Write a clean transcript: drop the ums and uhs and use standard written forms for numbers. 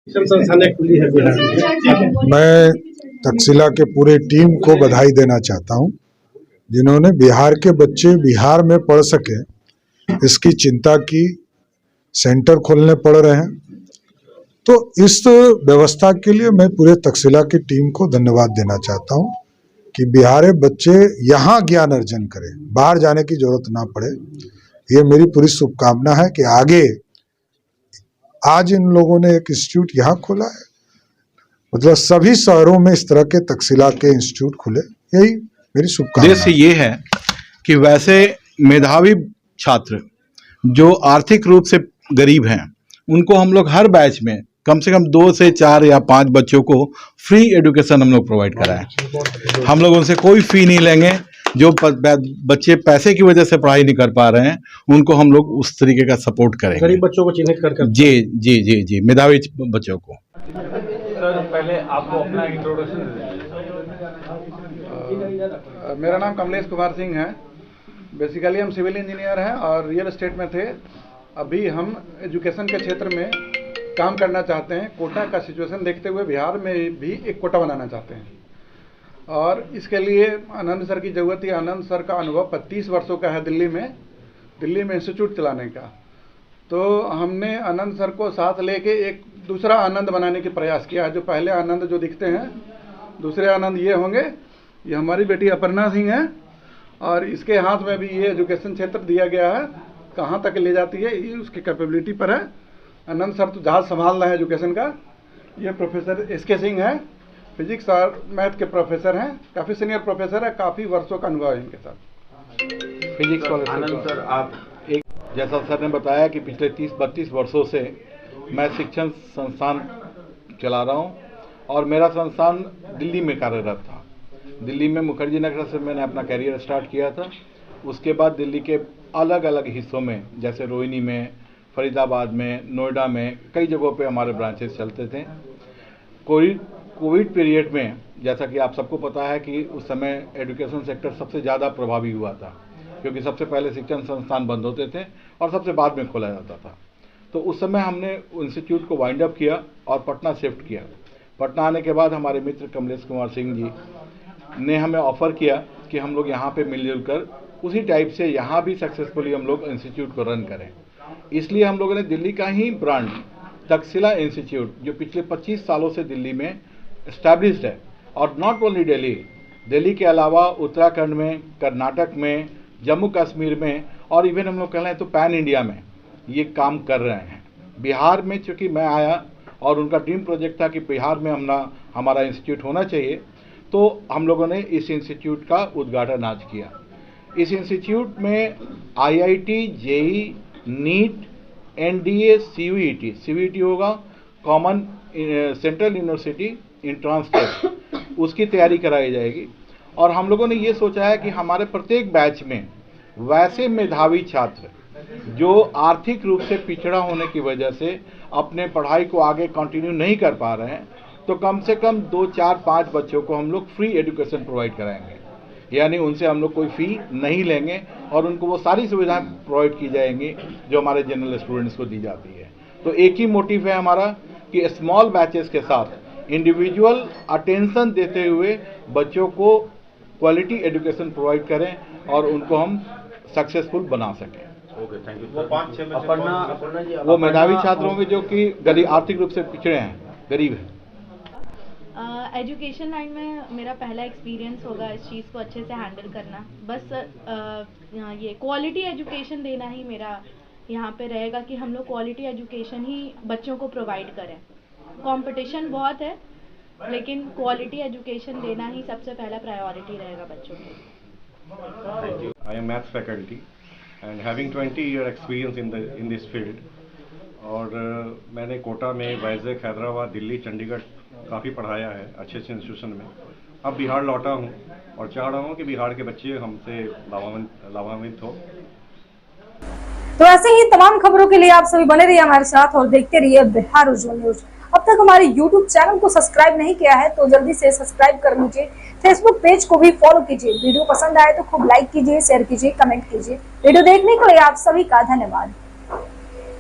संस्थानें खुली है बिहार में। मैं तक्षशिला के पूरे टीम को बधाई देना चाहता हूं, जिन्होंने बिहार के बच्चे बिहार में पढ़ सके इसकी चिंता की। सेंटर खोलने पड़ रहे हैं, तो इस व्यवस्था के लिए मैं पूरे तक्षशिला की टीम को धन्यवाद देना चाहता हूं कि बिहारी बच्चे यहाँ ज्ञान अर्जन करें, बाहर जाने की जरूरत ना पड़े। ये मेरी पूरी शुभकामना है कि आगे आज इन लोगों ने एक इंस्टीट्यूट यहाँ खोला है, मतलब सभी शहरों में इस तरह के तक्षशिला के इंस्टीट्यूट खुले, यही मेरी शुभकामना। उद्देश्य ये है कि वैसे मेधावी छात्र जो आर्थिक रूप से गरीब हैं, उनको हम लोग हर बैच में कम से कम 2 से 4 या 5 बच्चों को फ्री एजुकेशन हम लोग प्रोवाइड कराएं। हम लोग उनसे कोई फी नहीं लेंगे। जो बच्चे पैसे की वजह से पढ़ाई नहीं कर पा रहे हैं, उनको हम लोग उस तरीके का सपोर्ट करेंगे। गरीब बच्चों को चिन्हित कर जी जी जी जी मेधावी बच्चों को। सर, पहले आपको अपना इंट्रोडक्शन दीजिए। मेरा नाम कमलेश कुमार सिंह है। बेसिकली हम सिविल इंजीनियर हैं और रियल एस्टेट में थे। अभी हम एजुकेशन के क्षेत्र में काम करना चाहते हैं। कोटा का सिचुएशन देखते हुए बिहार में भी एक कोटा बनाना चाहते हैं और इसके लिए आनंद सर की ज़रूरत है। आनंद सर का अनुभव 25 वर्षों का है दिल्ली में इंस्टीट्यूट चलाने का। तो हमने आनंद सर को साथ लेके एक दूसरा आनंद बनाने की प्रयास किया है। जो पहले आनंद जो दिखते हैं, दूसरे आनंद ये होंगे। ये हमारी बेटी अपर्णा सिंह है और इसके हाथ में भी ये एजुकेशन क्षेत्र दिया गया है। कहाँ तक ले जाती है ये उसकी कैपेबिलिटी पर है। आनंद सर तो जहाज संभाल रहे हैं एजुकेशन का। ये प्रोफेसर एसके सिंह है, फिजिक्स और मैथ के प्रोफेसर हैं। काफ़ी सीनियर प्रोफेसर है, काफ़ी वर्षों का अनुभव है इनके साथ फिजिक्स वाले। आनंद सर, आप एक जैसा सर ने बताया कि पिछले 30-32 वर्षों से मैं शिक्षण संस्थान चला रहा हूं और मेरा संस्थान दिल्ली में कार्यरत था। दिल्ली में मुखर्जी नगर से मैंने अपना कैरियर स्टार्ट किया था। उसके बाद दिल्ली के अलग अलग हिस्सों में, जैसे रोहिणी में, फरीदाबाद में, नोएडा में, कई जगहों पे हमारे ब्रांचेस चलते थे। कोविड पीरियड में, जैसा कि आप सबको पता है कि उस समय एजुकेशन सेक्टर सबसे ज़्यादा प्रभावी हुआ था, क्योंकि सबसे पहले शिक्षण संस्थान बंद होते थे और सबसे बाद में खोला जाता था। तो उस समय हमने इंस्टीट्यूट को वाइंड अप किया और पटना शिफ्ट किया। पटना आने के बाद हमारे मित्र कमलेश कुमार सिंह जी ने हमें ऑफ़र किया कि हम लोग यहाँ पे मिलजुल कर उसी टाइप से यहाँ भी सक्सेसफुली हम लोग इंस्टीट्यूट को रन करें। इसलिए हम लोगों ने दिल्ली का ही ब्रांड तक्षशिला इंस्टीट्यूट, जो पिछले 25 सालों से दिल्ली में एस्टैब्लिश्ड है, और नॉट ओनली दिल्ली के अलावा उत्तराखंड में, कर्नाटक में, जम्मू कश्मीर में और इवन हम लोग कह रहे हैं तो पैन इंडिया में ये काम कर रहे हैं। बिहार में चूँकि मैं आया और उनका ड्रीम प्रोजेक्ट था कि बिहार में हमारा इंस्टीट्यूट होना चाहिए, तो हम लोगों ने इस इंस्टीट्यूट का उद्घाटन आज किया। इस इंस्टीट्यूट में IIT, JEE, NEET, NDA, CUET होगा, common central university entrance test, उसकी तैयारी कराई जाएगी। और हम लोगों ने ये सोचा है कि हमारे प्रत्येक बैच में वैसे मेधावी छात्र जो आर्थिक रूप से पिछड़ा होने की वजह से अपने पढ़ाई को आगे कंटिन्यू नहीं कर पा रहे हैं, तो कम से कम 2, 4, 5 बच्चों को हम लोग फ्री एजुकेशन प्रोवाइड कराएंगे। यानी उनसे हम लोग कोई फ़ी नहीं लेंगे और उनको वो सारी सुविधाएं प्रोवाइड की जाएंगी जो हमारे जनरल स्टूडेंट्स को दी जाती है। तो एक ही मोटिव है हमारा कि स्मॉल बैचेस के साथ इंडिविजुअल अटेंशन देते हुए बच्चों को क्वालिटी एजुकेशन प्रोवाइड करें और उनको हम सक्सेसफुल बना सकें। Okay, thank you. वो मेधावी छात्रों में जो कि गरीब, आर्थिक रूप से पिछड़े हैं, गरीब हैं। एजुकेशन लाइन में मेरा पहला एक्सपीरियंस होगा इस चीज़ को अच्छे से हैंडल करना। बस ये क्वालिटी एजुकेशन देना ही मेरा यहाँ पे रहेगा कि हम लोग क्वालिटी एजुकेशन ही बच्चों को प्रोवाइड करें। कंपटीशन बहुत है, लेकिन क्वालिटी एजुकेशन देना ही सबसे पहला प्रायोरिटी रहेगा बच्चों को। I am maths faculty and having 20-year experience in this field। और मैंने कोटा में, वाइजैक, हैदराबाद, दिल्ली, चंडीगढ़ काफ़ी पढ़ाया है अच्छे इंस्टीट्यूशन में। अब बिहार लौटा हूँ और चाह रहा हूँ कि बिहार के बच्चे हमसे लाभान्वित हो। तो ऐसे ही तमाम खबरों के लिए आप सभी बने रहिए हमारे साथ और देखते रहिए बिहार उज्जवल न्यूज। अब तक हमारे YouTube चैनल को सब्सक्राइब नहीं किया है तो जल्दी से सब्सक्राइब कर लीजिए। फेसबुक पेज को भी फॉलो कीजिए। वीडियो पसंद आए तो खूब लाइक कीजिए, शेयर कीजिए, कमेंट कीजिए। वीडियो देखने के लिए आप सभी का धन्यवाद।